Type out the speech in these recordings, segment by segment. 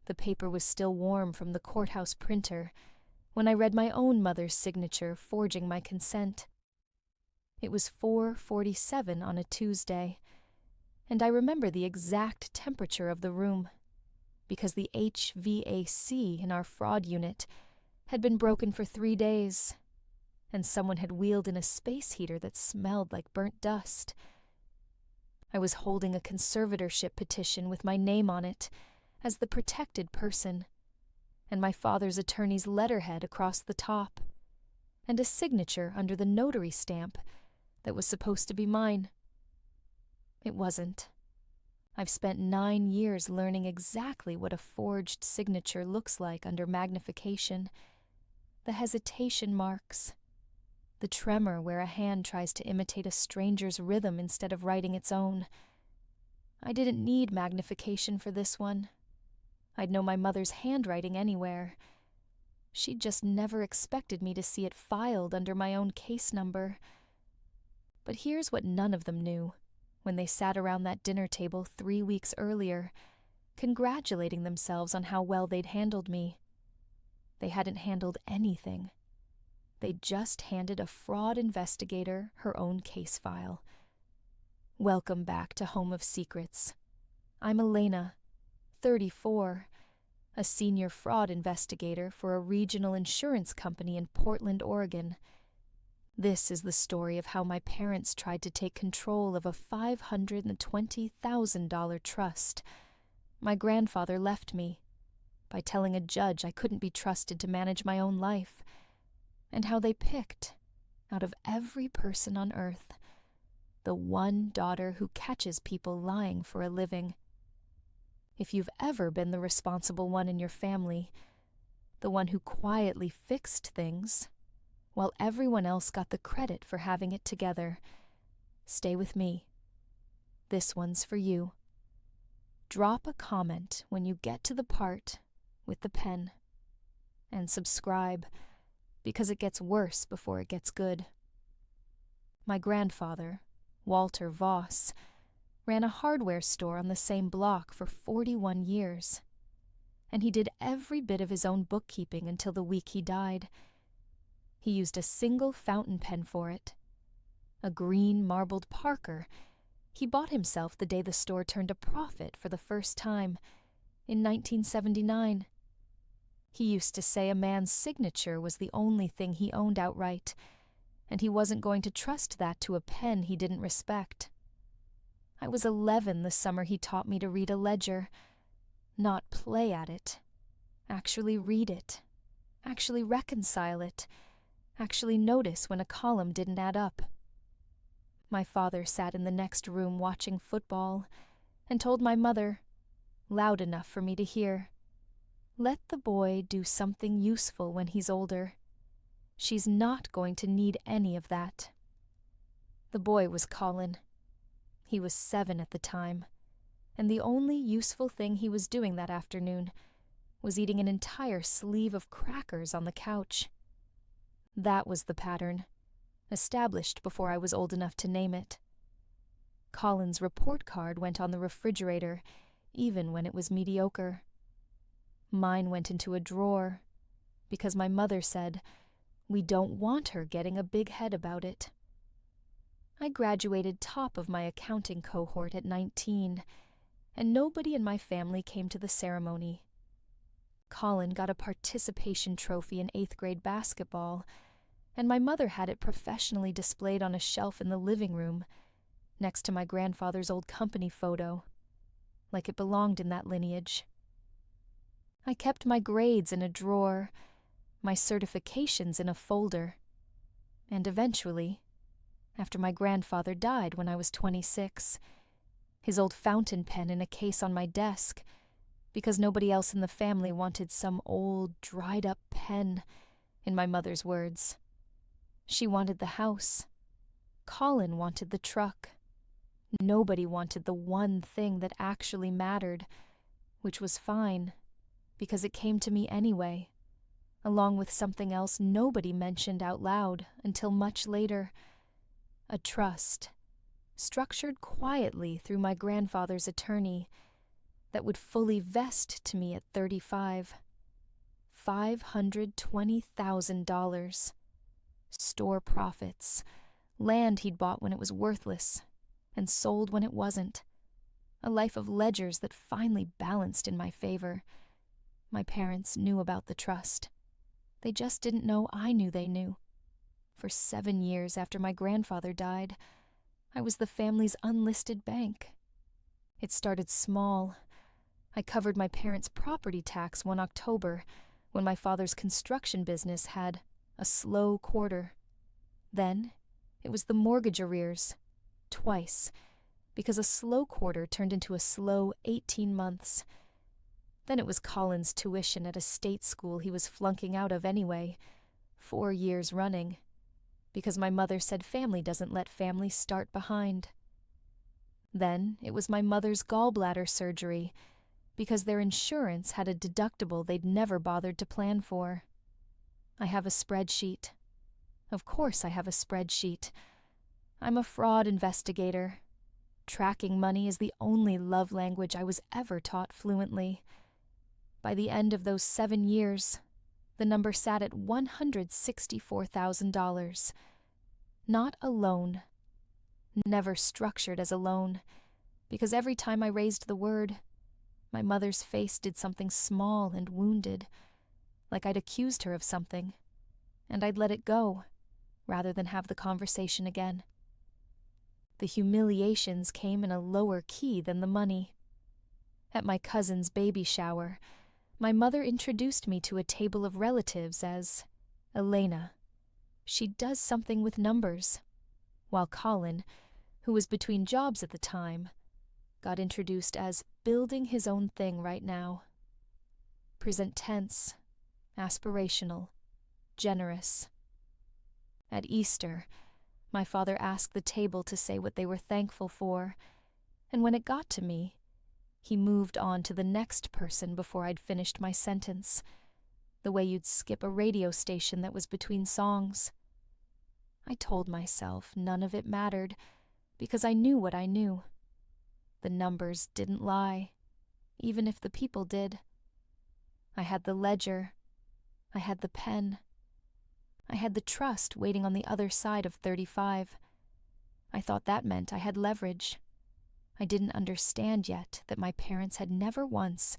The paper was still warm from the courthouse printer when I read my own mother's signature forging my consent. It was 4:47 on a Tuesday, and I remember the exact temperature of the room, because the HVAC in our fraud unit had been broken for 3 days, and someone had wheeled in a space heater that smelled like burnt dust. I was holding a conservatorship petition with my name on it as the protected person, and my father's attorney's letterhead across the top, and a signature under the notary stamp that was supposed to be mine. It wasn't. I've spent 9 years learning exactly what a forged signature looks like under magnification. The hesitation marks, the tremor where a hand tries to imitate a stranger's rhythm instead of writing its own. I didn't need magnification for this one. I'd know my mother's handwriting anywhere. She'd just never expected me to see it filed under my own case number. But here's what none of them knew when they sat around that dinner table 3 weeks earlier, congratulating themselves on how well they'd handled me. They hadn't handled anything. They'd just handed a fraud investigator her own case file. Welcome back to Home of Secrets. I'm Elena, 34, a senior fraud investigator for a regional insurance company in Portland, Oregon. This is the story of how my parents tried to take control of a $520,000 trust my grandfather left me by telling a judge I couldn't be trusted to manage my own life, and how they picked, out of every person on earth, the one daughter who catches people lying for a living. If you've ever been the responsible one in your family, the one who quietly fixed things, while everyone else got the credit for having it together, stay with me. This one's for you. Drop a comment when you get to the part with the pen. And subscribe, because it gets worse before it gets good. My grandfather, Walter Voss, ran a hardware store on the same block for 41 years. And he did every bit of his own bookkeeping until the week he died. He used a single fountain pen for it. A green marbled Parker he bought himself the day the store turned a profit for the first time, in 1979. He used to say a man's signature was the only thing he owned outright, and he wasn't going to trust that to a pen he didn't respect. I was 11 the summer he taught me to read a ledger. Not play at it. Actually read it. Actually reconcile it. Actually notice when a column didn't add up. My father sat in the next room watching football and told my mother, loud enough for me to hear, "Let the boy do something useful when he's older. She's not going to need any of that." The boy was Colin. He was 7 at the time, and the only useful thing he was doing that afternoon was eating an entire sleeve of crackers on the couch. That was the pattern, established before I was old enough to name it. Colin's report card went on the refrigerator, even when it was mediocre. Mine went into a drawer, because my mother said, "We don't want her getting a big head about it." I graduated top of my accounting cohort at 19, and nobody in my family came to the ceremony. Colin got a participation trophy in 8th grade basketball, and my mother had it professionally displayed on a shelf in the living room, next to my grandfather's old company photo, like it belonged in that lineage. I kept my grades in a drawer, my certifications in a folder, and eventually, after my grandfather died when I was 26, his old fountain pen in a case on my desk, because nobody else in the family wanted some old, dried-up pen, in my mother's words. She wanted the house. Colin wanted the truck. Nobody wanted the one thing that actually mattered, which was fine, because it came to me anyway, along with something else nobody mentioned out loud until much later, a trust, structured quietly through my grandfather's attorney, that would fully vest to me at 35. $520,000. Store profits. Land he'd bought when it was worthless and sold when it wasn't. A life of ledgers that finally balanced in my favor. My parents knew about the trust. They just didn't know I knew they knew. For 7 years after my grandfather died, I was the family's unlisted bank. It started small. I covered my parents' property tax one October when my father's construction business had a slow quarter. Then it was the mortgage arrears, twice, because a slow quarter turned into a slow 18 months. Then it was Colin's tuition at a state school he was flunking out of anyway, 4 years running, because my mother said family doesn't let family start behind. Then it was my mother's gallbladder surgery, because their insurance had a deductible they'd never bothered to plan for. I have a spreadsheet. Of course I have a spreadsheet. I'm a fraud investigator. Tracking money is the only love language I was ever taught fluently. By the end of those 7 years, the number sat at $164,000. Not a loan. Never structured as a loan, because every time I raised the word, my mother's face did something small and wounded, like I'd accused her of something, and I'd let it go, rather than have the conversation again. The humiliations came in a lower key than the money. At my cousin's baby shower, my mother introduced me to a table of relatives as Elena. She does something with numbers, while Colin, who was between jobs at the time, got introduced as building his own thing right now. Present tense, aspirational, generous. At Easter, my father asked the table to say what they were thankful for, and when it got to me, he moved on to the next person before I'd finished my sentence, the way you'd skip a radio station that was between songs. I told myself none of it mattered, because I knew what I knew. The numbers didn't lie, even if the people did. I had the ledger. I had the pen. I had the trust waiting on the other side of 35. I thought that meant I had leverage. I didn't understand yet that my parents had never once,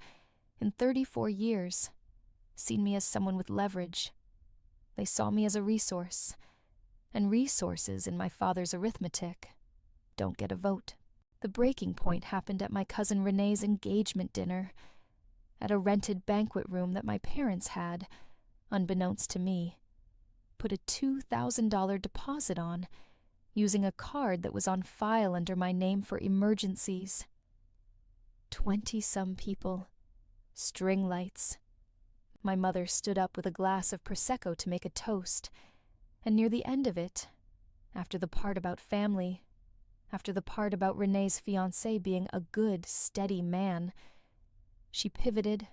in 34 years, seen me as someone with leverage. They saw me as a resource, and resources in my father's arithmetic don't get a vote. The breaking point happened at my cousin Renee's engagement dinner, at a rented banquet room that my parents had, unbeknownst to me, put a $2,000 deposit on, using a card that was on file under my name for emergencies. 20-some people. String lights. My mother stood up with a glass of Prosecco to make a toast, and near the end of it, after the part about family, after the part about Renee's fiancé being a good, steady man, she pivoted,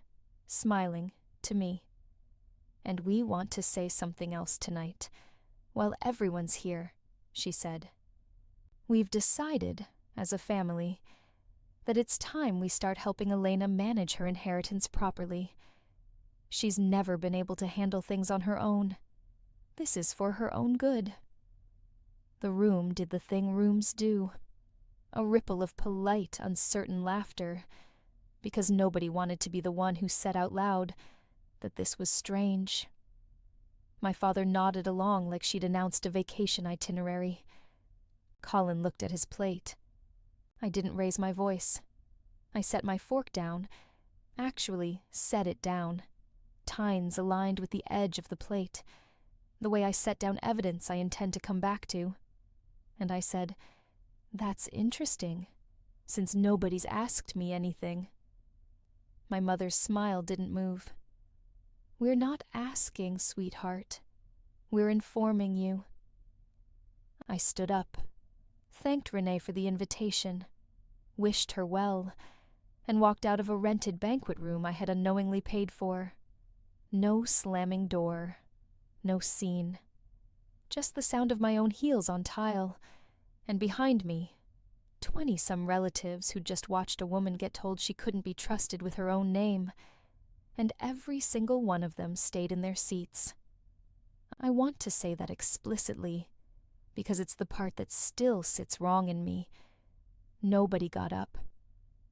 smiling, to me. "And we want to say something else tonight, while everyone's here," she said. "We've decided, as a family, that it's time we start helping Elena manage her inheritance properly. She's never been able to handle things on her own. This is for her own good." The room did the thing rooms do. A ripple of polite, uncertain laughter, because nobody wanted to be the one who said out loud that this was strange. My father nodded along like she'd announced a vacation itinerary. Colin looked at his plate. I didn't raise my voice. I set my fork down, actually set it down, tines aligned with the edge of the plate, the way I set down evidence I intend to come back to. And I said, "That's interesting, since nobody's asked me anything." My mother's smile didn't move. "We're not asking, sweetheart. We're informing you." I stood up, thanked Renee for the invitation, wished her well, and walked out of a rented banquet room I had unknowingly paid for. No slamming door, no scene. Just the sound of my own heels on tile, and behind me, 20-some relatives who'd just watched a woman get told she couldn't be trusted with her own name, and every single one of them stayed in their seats. I want to say that explicitly, because it's the part that still sits wrong in me. Nobody got up.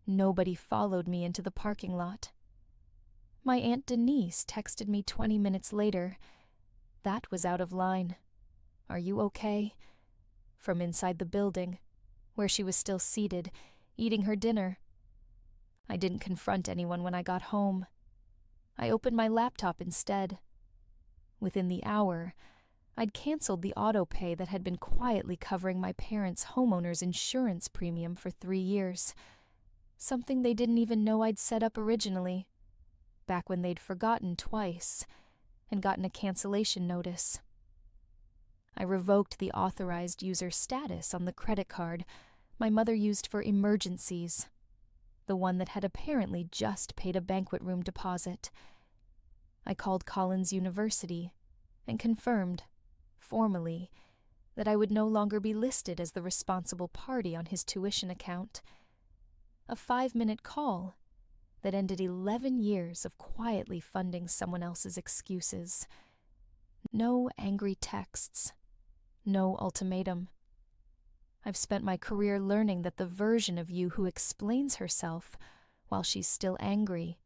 Nobody followed me into the parking lot. My Aunt Denise texted me 20 minutes later. That was out of line. "Are you okay?" From inside the building, where she was still seated, eating her dinner. I didn't confront anyone when I got home. I opened my laptop instead. Within the hour, I'd canceled the auto pay that had been quietly covering my parents' homeowner's insurance premium for 3 years, something they didn't even know I'd set up originally, back when they'd forgotten twice and gotten a cancellation notice. I revoked the authorized user status on the credit card my mother used for emergencies, the one that had apparently just paid a banquet room deposit. I called Colin's university and confirmed, formally, that I would no longer be listed as the responsible party on his tuition account. A 5-minute call that ended 11 years of quietly funding someone else's excuses. No angry texts. No ultimatum. I've spent my career learning that the version of you who explains herself while she's still angry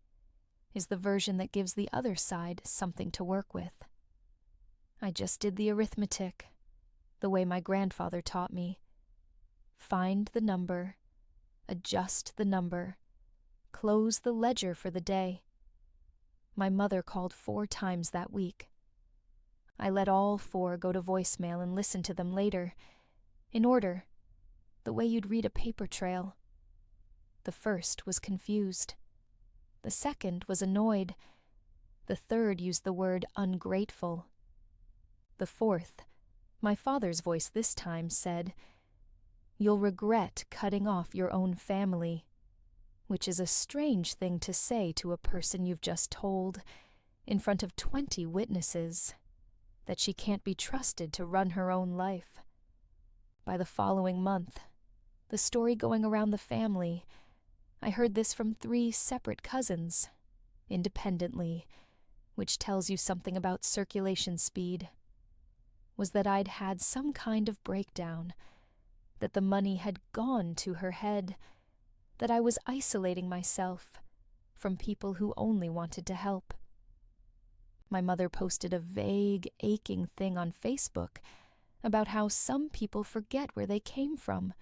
is the version that gives the other side something to work with. I just did the arithmetic, the way my grandfather taught me. Find the number, adjust the number, close the ledger for the day. My mother called 4 times that week. I let all 4 go to voicemail and listened to them later, in order, the way you'd read a paper trail. The first was confused. The second was annoyed. The third used the word ungrateful. The fourth, my father's voice this time, said, "You'll regret cutting off your own family," which is a strange thing to say to a person you've just told, in front of 20 witnesses, that she can't be trusted to run her own life. By the following month, the story going around the family, I heard this from 3 separate cousins, independently, which tells you something about circulation speed, was that I'd had some kind of breakdown, that the money had gone to her head, that I was isolating myself from people who only wanted to help. My mother posted a vague, aching thing on Facebook about how some people forget where they came from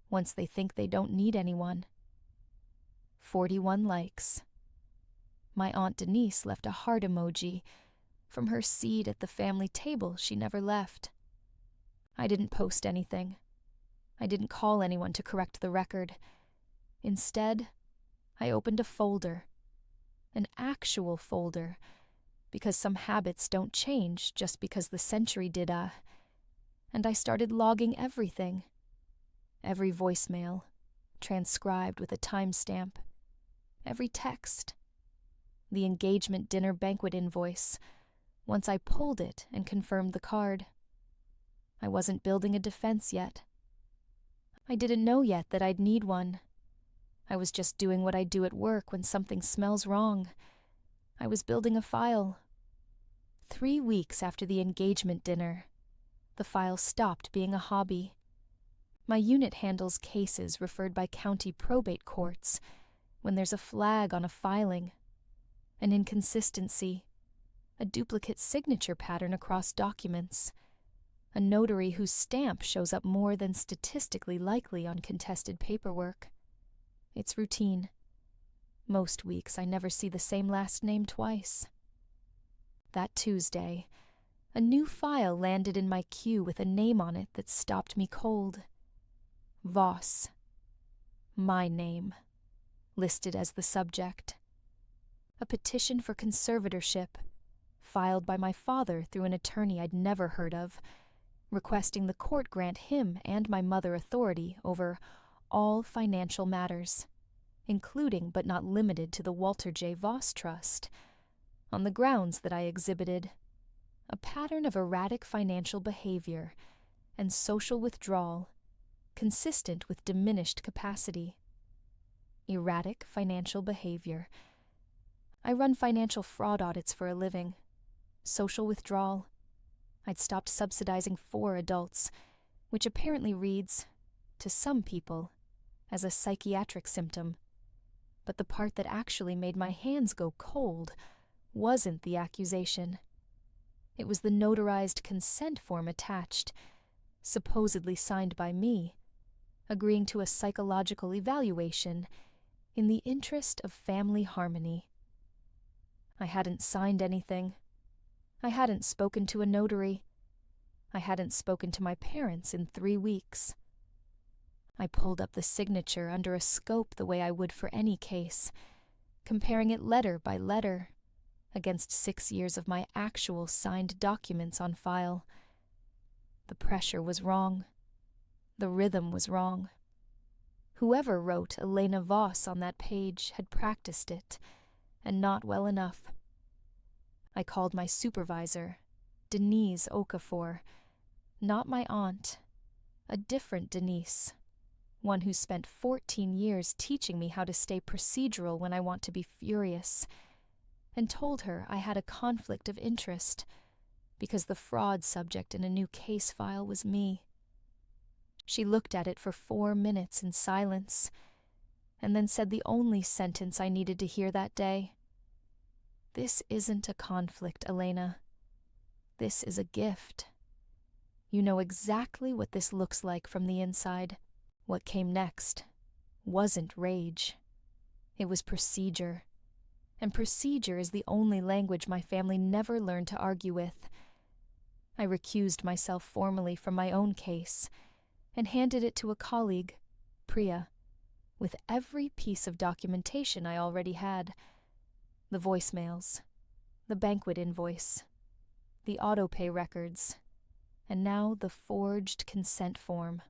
once they think they don't need anyone. 41 likes. My Aunt Denise left a heart emoji. From her seat at the family table, she never left. I didn't post anything. I didn't call anyone to correct the record. Instead, I opened a folder. An actual folder, because some habits don't change just because the century did, and I started logging everything. Every voicemail, transcribed with a timestamp. Every text. The engagement dinner banquet invoice, once I pulled it and confirmed the card. I wasn't building a defense yet. I didn't know yet that I'd need one. I was just doing what I do at work when something smells wrong. I was building a file. 3 weeks after the engagement dinner, the file stopped being a hobby. My unit handles cases referred by county probate courts when there's a flag on a filing, an inconsistency, a duplicate signature pattern across documents, a notary whose stamp shows up more than statistically likely on contested paperwork. It's routine. Most weeks I never see the same last name twice. That Tuesday, a new file landed in my queue with a name on it that stopped me cold. Voss. My name. Listed as the subject. A petition for conservatorship, filed by my father through an attorney I'd never heard of, requesting the court grant him and my mother authority over all financial matters, including but not limited to the Walter J. Voss Trust, on the grounds that I exhibited a pattern of erratic financial behavior and social withdrawal consistent with diminished capacity. Erratic financial behavior. I run financial fraud audits for a living. Social withdrawal. I'd stopped subsidizing 4 adults, which apparently reads, to some people, as a psychiatric symptom. But the part that actually made my hands go cold wasn't the accusation. It was the notarized consent form attached, supposedly signed by me, agreeing to a psychological evaluation in the interest of family harmony. I hadn't signed anything. I hadn't spoken to a notary. I hadn't spoken to my parents in 3 weeks. I pulled up the signature under a scope the way I would for any case, comparing it letter by letter against 6 years of my actual signed documents on file. The pressure was wrong. The rhythm was wrong. Whoever wrote Elena Voss on that page had practiced it, and not well enough. I called my supervisor, Denise Okafor, not my aunt, a different Denise, one who spent 14 years teaching me how to stay procedural when I want to be furious, and told her I had a conflict of interest because the fraud subject in a new case file was me. She looked at it for 4 minutes in silence, and then said the only sentence I needed to hear that day. This isn't a conflict, Elena. This is a gift. You know exactly what this looks like from the inside. What came next wasn't rage. It was procedure. And procedure is the only language my family never learned to argue with. I recused myself formally from my own case and handed it to a colleague, Priya, with every piece of documentation I already had. The voicemails, the banquet invoice, the autopay records, and now the forged consent form.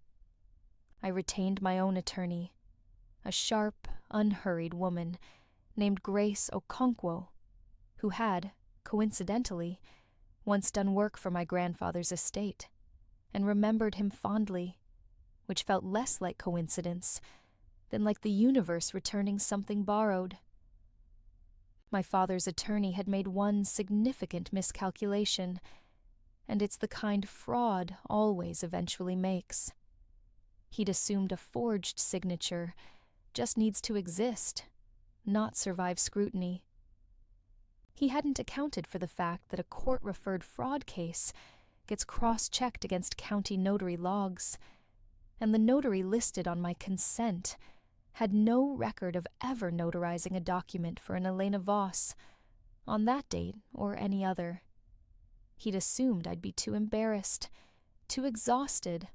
I retained my own attorney, a sharp, unhurried woman named Grace Okonkwo, who had, coincidentally, once done work for my grandfather's estate, and remembered him fondly, which felt less like coincidence than like the universe returning something borrowed. My father's attorney had made one significant miscalculation, and it's the kind fraud always eventually makes. He'd assumed a forged signature just needs to exist, not survive scrutiny. He hadn't accounted for the fact that a court-referred fraud case gets cross-checked against county notary logs, and the notary listed on my consent had no record of ever notarizing a document for an Elena Voss, on that date or any other. He'd assumed I'd be too embarrassed, too exhausted,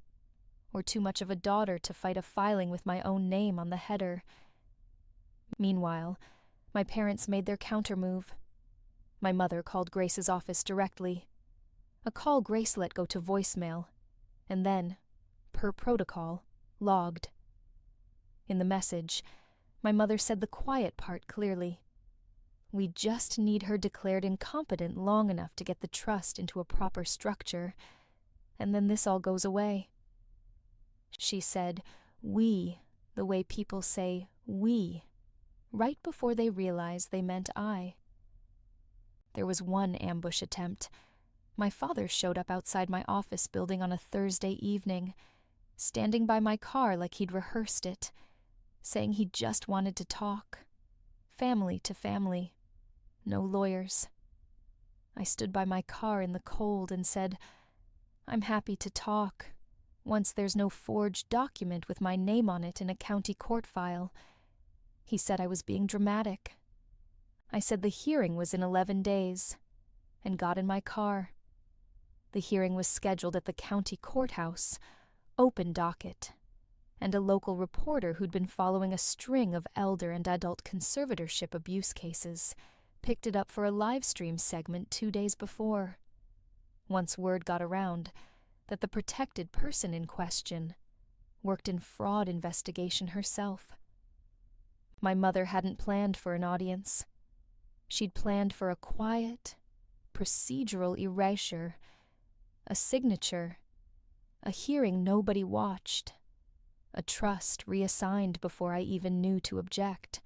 or too much of a daughter to fight a filing with my own name on the header. Meanwhile, my parents made their countermove. My mother called Grace's office directly. A call Grace let go to voicemail, and then, per protocol, logged. In the message, my mother said the quiet part clearly. We just need her declared incompetent long enough to get the trust into a proper structure, and then this all goes away. She said, we, the way people say we, right before they realized they meant I. There was one ambush attempt. My father showed up outside my office building on a Thursday evening, standing by my car like he'd rehearsed it, saying he just wanted to talk. Family to family. No lawyers. I stood by my car in the cold and said, I'm happy to talk, once there's no forged document with my name on it in a county court file. He said I was being dramatic. I said the hearing was in 11 days, and got in my car. The hearing was scheduled at the county courthouse, open docket, and a local reporter who'd been following a string of elder and adult conservatorship abuse cases picked it up for a live stream segment 2 days before. Once word got around that the protected person in question worked in fraud investigation herself. My mother hadn't planned for an audience. She'd planned for a quiet, procedural erasure, a signature, a hearing nobody watched, a trust reassigned before I even knew to object.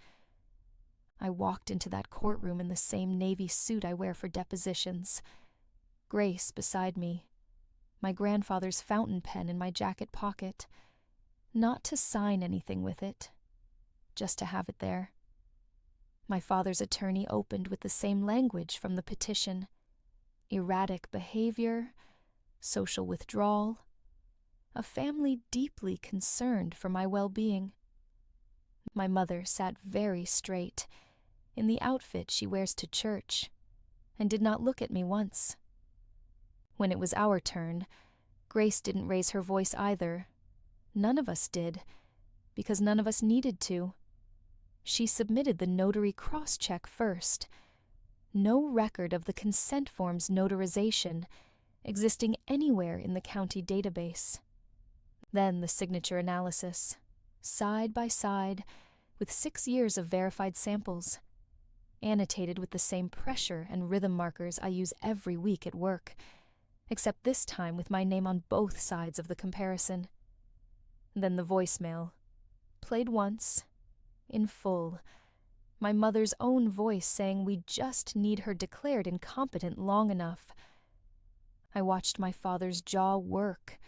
I walked into that courtroom in the same navy suit I wear for depositions, Grace beside me, my grandfather's fountain pen in my jacket pocket, not to sign anything with it, just to have it there. My father's attorney opened with the same language from the petition: erratic behavior, social withdrawal, a family deeply concerned for my well-being. My mother sat very straight, in the outfit she wears to church, and did not look at me once. When it was our turn, Grace didn't raise her voice either. None of us did, because none of us needed to. She submitted the notary cross-check first. No record of the consent form's notarization existing anywhere in the county database. Then the signature analysis, side by side, with 6 years of verified samples, annotated with the same pressure and rhythm markers I use every week at work, except this time with my name on both sides of the comparison. Then the voicemail, played once, in full, my mother's own voice saying we just need her declared incompetent long enough. I watched my father's jaw work,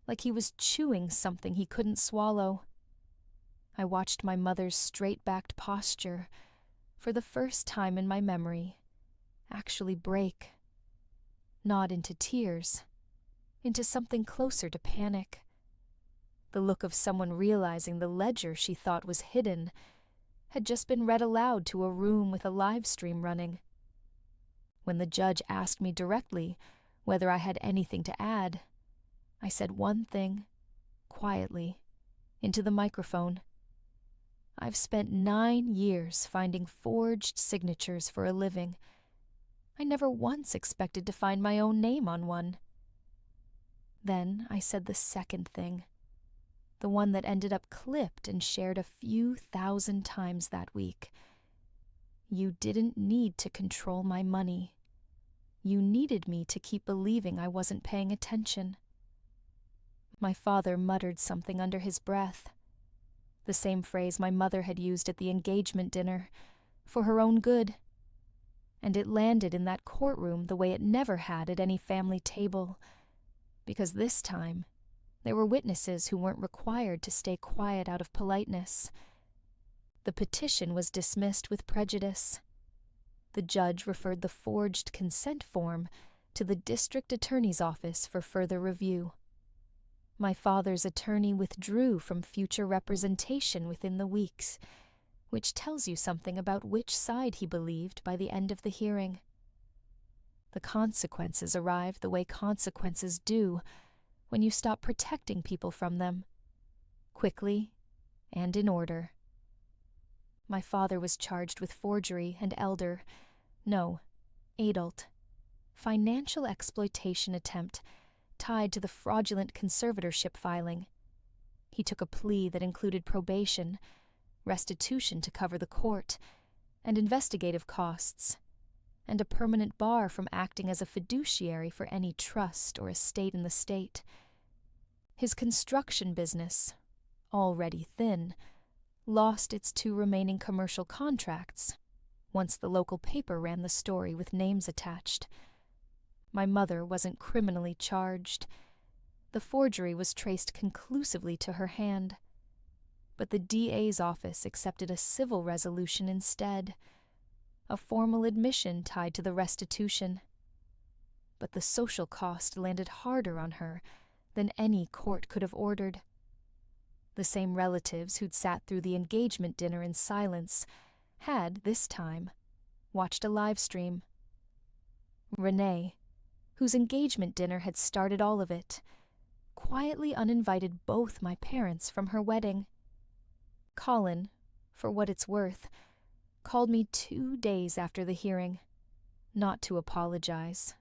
like he was chewing something he couldn't swallow. I watched my mother's straight-backed posture, for the first time in my memory, actually break, not into tears, into something closer to panic. The look of someone realizing the ledger she thought was hidden had just been read aloud to a room with a live stream running. When the judge asked me directly whether I had anything to add, I said one thing, quietly, into the microphone. I've spent 9 years finding forged signatures for a living. I never once expected to find my own name on one. Then I said the second thing, the one that ended up clipped and shared a few thousand times that week. You didn't need to control my money. You needed me to keep believing I wasn't paying attention. My father muttered something under his breath, the same phrase my mother had used at the engagement dinner, for her own good. And it landed in that courtroom the way it never had at any family table, because this time there were witnesses who weren't required to stay quiet out of politeness. The petition was dismissed with prejudice. The judge referred the forged consent form to the district attorney's office for further review. My father's attorney withdrew from future representation within the weeks, which tells you something about which side he believed by the end of the hearing. The consequences arrive the way consequences do when you stop protecting people from them, quickly and in order. My father was charged with forgery and adult, financial exploitation attempt tied to the fraudulent conservatorship filing. He took a plea that included probation, restitution to cover the court, and investigative costs, and a permanent bar from acting as a fiduciary for any trust or estate in the state. His construction business, already thin, lost its 2 remaining commercial contracts once the local paper ran the story with names attached. My mother wasn't criminally charged. The forgery was traced conclusively to her hand, but the DA's office accepted a civil resolution instead, a formal admission tied to the restitution. But the social cost landed harder on her than any court could have ordered. The same relatives who'd sat through the engagement dinner in silence had, this time, watched a live stream. Renee, whose engagement dinner had started all of it, quietly uninvited both my parents from her wedding. Colin, for what it's worth, called me 2 days after the hearing, not to apologize,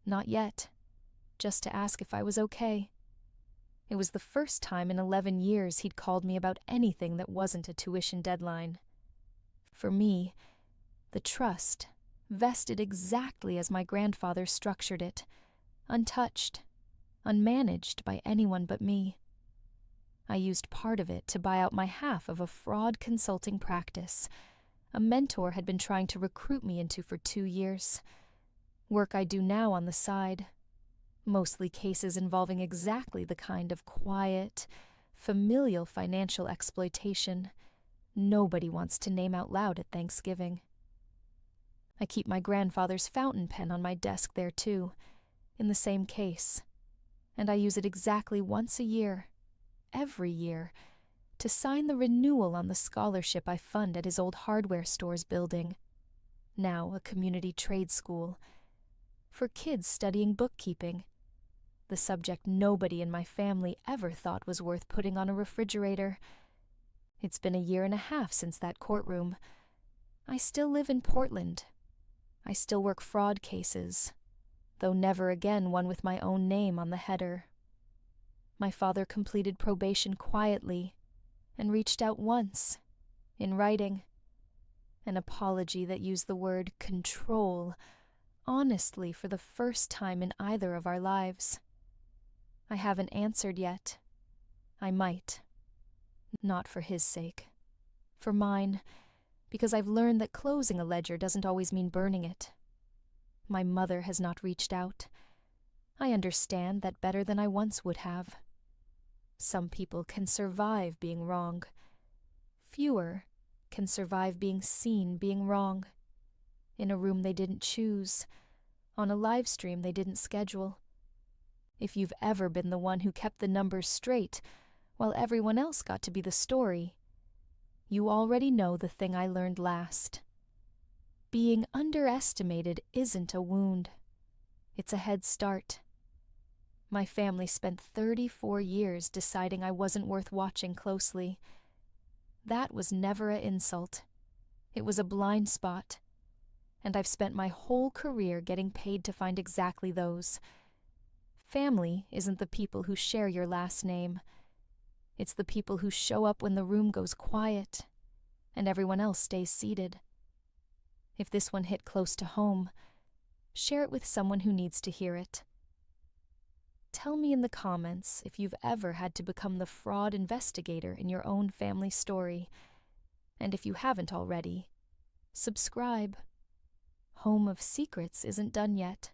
not yet, just to ask if I was okay. It was the first time in 11 years he'd called me about anything that wasn't a tuition deadline. For me, the trust vested exactly as my grandfather structured it, untouched, unmanaged by anyone but me. I used part of it to buy out my half of a fraud consulting practice a mentor had been trying to recruit me into for 2 years. Work I do now on the side. Mostly cases involving exactly the kind of quiet, familial financial exploitation nobody wants to name out loud at Thanksgiving. I keep my grandfather's fountain pen on my desk there too, in the same case, and I use it exactly once a year, every year, to sign the renewal on the scholarship I fund at his old hardware store's building, now a community trade school, for kids studying bookkeeping, the subject nobody in my family ever thought was worth putting on a refrigerator. It's been 1.5 years since that courtroom. I still live in Portland. I still work fraud cases, though never again one with my own name on the header. My father completed probation quietly and reached out once, in writing, an apology that used the word control, honestly for the first time in either of our lives. I haven't answered yet. I might. Not for his sake. For mine, because I've learned that closing a ledger doesn't always mean burning it. My mother has not reached out. I understand that better than I once would have. Some people can survive being wrong. Fewer can survive being seen being wrong. In a room they didn't choose, on a live stream they didn't schedule. If you've ever been the one who kept the numbers straight while everyone else got to be the story, you already know the thing I learned last. Being underestimated isn't a wound. It's a head start. My family spent 34 years deciding I wasn't worth watching closely. That was never an insult. It was a blind spot. And I've spent my whole career getting paid to find exactly those. Family isn't the people who share your last name. It's the people who show up when the room goes quiet and everyone else stays seated. If this one hit close to home, share it with someone who needs to hear it. Tell me in the comments if you've ever had to become the fraud investigator in your own family story. And if you haven't already, subscribe. Home of Secrets isn't done yet.